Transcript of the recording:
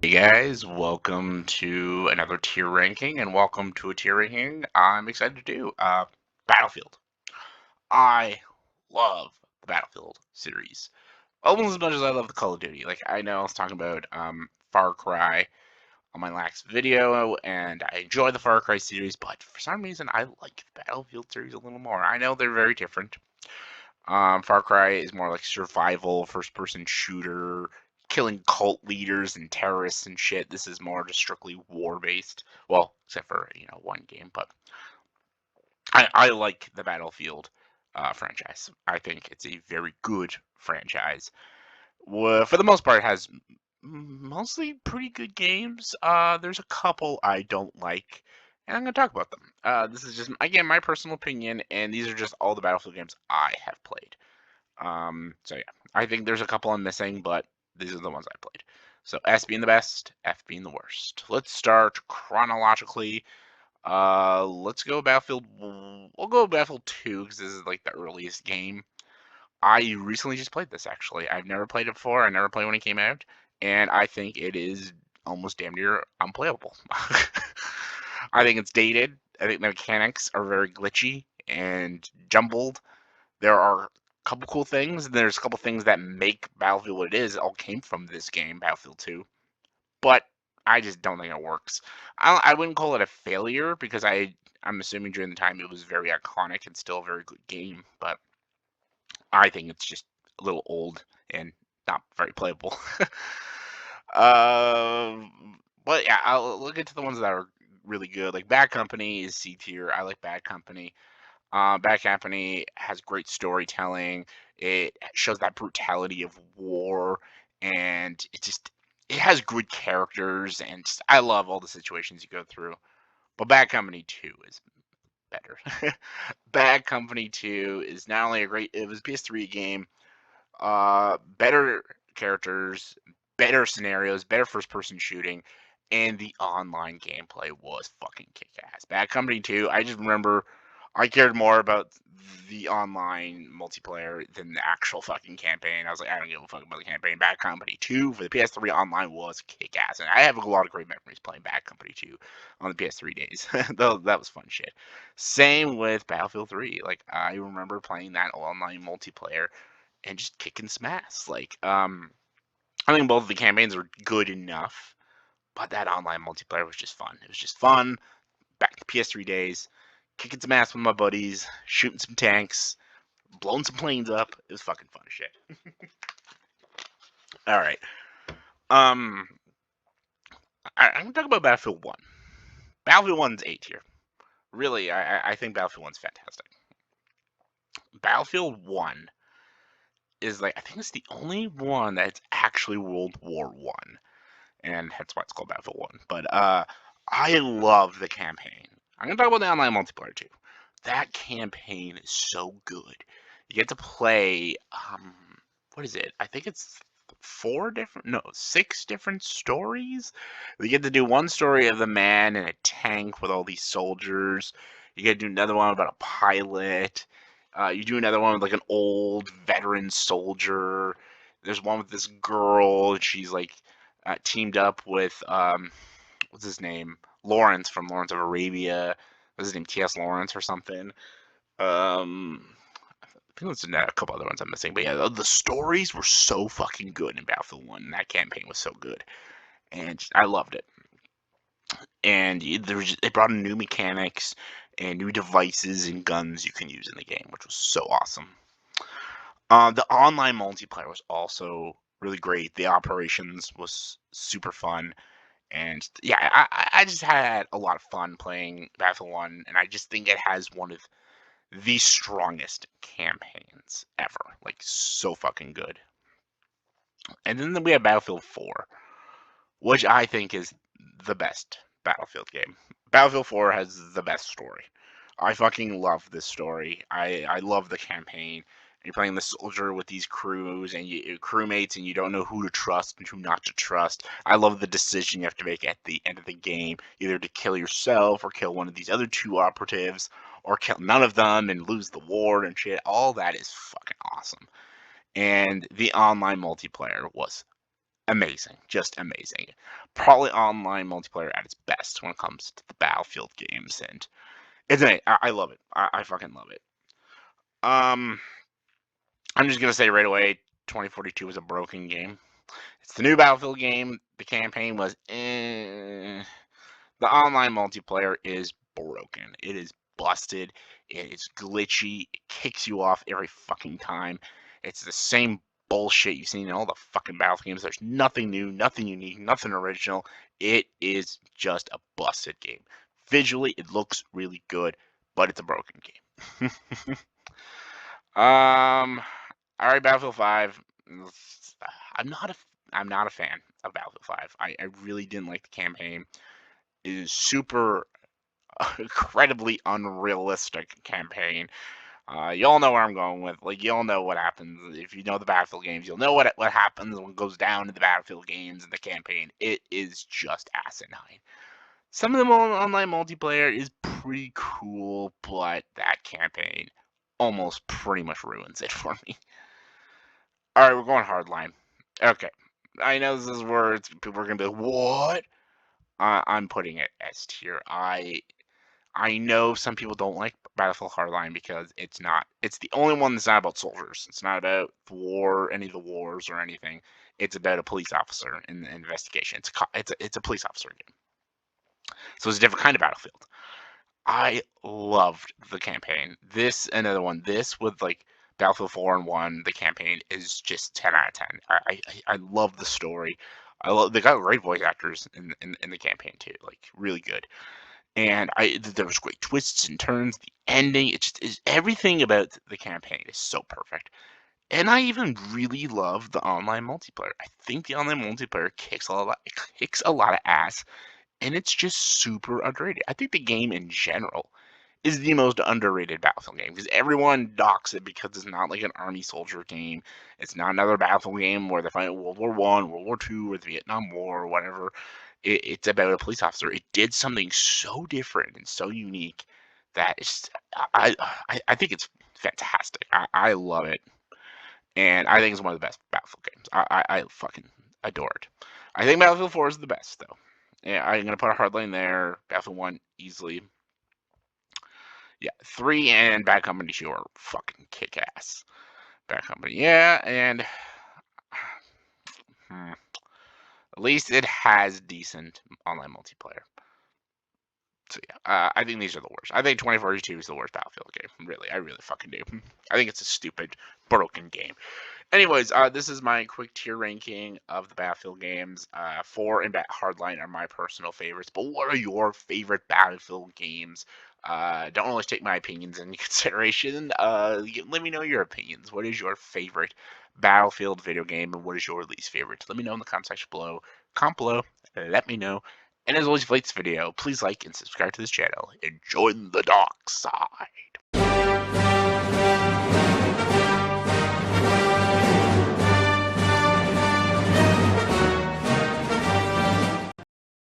Hey guys, welcome to another tier ranking and welcome to a tier ranking I'm excited to do. Battlefield. I love the Battlefield series. Almost as much as I love the Call of Duty. Like, I know I was talking about Far Cry on my last video, and I enjoy the Far Cry series, but for some reason I like the Battlefield series a little more. I know they're very different. Far Cry is more like survival, first-person shooter, killing cult leaders and terrorists and shit. This is more just strictly war-based. Well, except for one game, but I like the Battlefield franchise. I think it's a very good franchise. For the most part, it has mostly pretty good games. There's a couple I don't like, and I'm going to talk about them. This is just, again, my personal opinion, and these are just all the Battlefield games I have played. So yeah, I think there's a couple I'm missing, but these are the ones I played. So S being the best, F being the worst. Let's start chronologically. Let's go Battlefield. We'll go Battlefield 2 because this is like the earliest game. I recently just played this actually. I've never played it before. I never played when it came out, and I think it is almost damn near unplayable. I think it's dated. I think the mechanics are very glitchy and jumbled. There are a couple cool things, and there's a couple things that make Battlefield what it is. It all came from this game, Battlefield 2. But I just don't think it works. I wouldn't call it a failure because I'm assuming during the time it was very iconic and still a very good game. But I think it's just a little old and not very playable. But yeah, I'll get to the ones that are really good. Like Bad Company is C tier. I like Bad Company. Bad Company has great storytelling. It shows that brutality of war, and it has good characters, and I love all the situations you go through. But Bad Company 2 is better. Bad Company 2 is not only it was a PS3 game, better characters, better scenarios, better first person shooting, and the online gameplay was fucking kick ass. Bad Company 2, I just remember I cared more about the online multiplayer than the actual fucking campaign. I was like, I don't give a fuck about the campaign. Bad Company 2 for the PS3 online was kick ass. And I have a lot of great memories playing Bad Company 2 on the PS3 days. That was fun shit. Same with Battlefield 3. Like, I remember playing that online multiplayer and just kicking some ass. Like, I think both of the campaigns were good enough, but that online multiplayer was just fun. It was just fun. Back to PS3 days, kicking some ass with my buddies, shooting some tanks, blowing some planes up. It was fucking fun as shit. All right. Um, I'm gonna talk about Battlefield 1. Battlefield 1's A tier. Really, I think Battlefield 1's fantastic. Battlefield 1 is like, I think it's the only one that's actually World War One, and that's why it's called Battlefield 1. But I love the campaign. I'm gonna talk about the online multiplayer too. That campaign is so good. You get to play what is it? I think it's six different stories. You get to do one story of the man in a tank with all these soldiers. You get to do another one about a pilot. You do another one with like an old veteran soldier. There's one with this girl, and she's like teamed up with what's his name? Lawrence from Lawrence of Arabia. What's his name? T.S. Lawrence or something. I think there's a couple other ones I'm missing, but yeah, the stories were so fucking good in Battlefield 1. That campaign was so good, and I loved it. And they brought in new mechanics and new devices and guns you can use in the game, which was so awesome. The online multiplayer was also really great. The operations was super fun. And yeah, I just had a lot of fun playing Battlefield 1, and I just think it has one of the strongest campaigns ever. Like, so fucking good. And then we have Battlefield 4, which I think is the best Battlefield game. Battlefield 4 has the best story. I fucking love this story. I love the campaign. You're playing the soldier with these crews and crewmates, and you don't know who to trust and who not to trust. I love the decision you have to make at the end of the game, either to kill yourself or kill one of these other two operatives, or kill none of them and lose the war and shit. All that is fucking awesome. And the online multiplayer was amazing, just amazing. Probably online multiplayer at its best when it comes to the Battlefield games, and it's amazing. I love it. I fucking love it. Um, I'm just gonna say right away, 2042 was a broken game. It's the new Battlefield game. The campaign was The online multiplayer is broken. It is busted. It is glitchy. It kicks you off every fucking time. It's the same bullshit you've seen in all the fucking Battlefield games. There's nothing new, nothing unique, nothing original. It is just a busted game. Visually, it looks really good, but it's a broken game. All right, Battlefield 5. I'm not a I'm not a fan of Battlefield 5. I really didn't like the campaign. It is super incredibly unrealistic campaign. Y'all know where I'm going with. Like, y'all know what happens if you know the Battlefield games. You'll know what happens when it goes down in the Battlefield games and the campaign. It is just asinine. Some of the online multiplayer is pretty cool, but that campaign almost pretty much ruins it for me. All right, we're going hardline. Okay, I know this is where people are gonna be like, "What?" I'm putting it S tier. I know some people don't like Battlefield Hardline because it's the only one that's not about soldiers. It's not about the war, any of the wars or anything. It's about a police officer in the investigation. It's a police officer game. So it's a different kind of Battlefield. I loved the campaign. This another one. This with like Battlefield 4 and 1, the campaign is just 10 out of 10. I love the story. They got great voice actors in the campaign too, like really good. And there was great twists and turns. The ending, it just is everything about the campaign is so perfect. And I even really love the online multiplayer. I think the online multiplayer kicks a lot of ass, and it's just super underrated. I think the game in general is the most underrated Battlefield game because everyone docks it because it's not like an army soldier game. It's not another Battlefield game where they're fighting World War One, World War Two, or the Vietnam War or whatever. It's about a police officer. It did something so different and so unique that I, I think it's fantastic. I love it, and I think it's one of the best Battlefield games. I fucking adore it. I think Battlefield 4 is the best though. Yeah, I'm gonna put a hardline there. Battlefield 1 easily. Yeah, 3 and Bad Company 2 are fucking kick ass. Bad Company, yeah, and at least it has decent online multiplayer. So yeah, I think these are the worst. I think 2042 is the worst Battlefield game. Really, I really fucking do. I think it's a stupid, broken game. Anyways, this is my quick tier ranking of the Battlefield games. 4 and Hardline are my personal favorites, but what are your favorite Battlefield games? Don't always take my opinions into consideration. Let me know your opinions. What is your favorite Battlefield video game, and what is your least favorite? Let me know in the comment section below. Comment below. Let me know. And as always, if you like this video, please like and subscribe to this channel and join the dark side.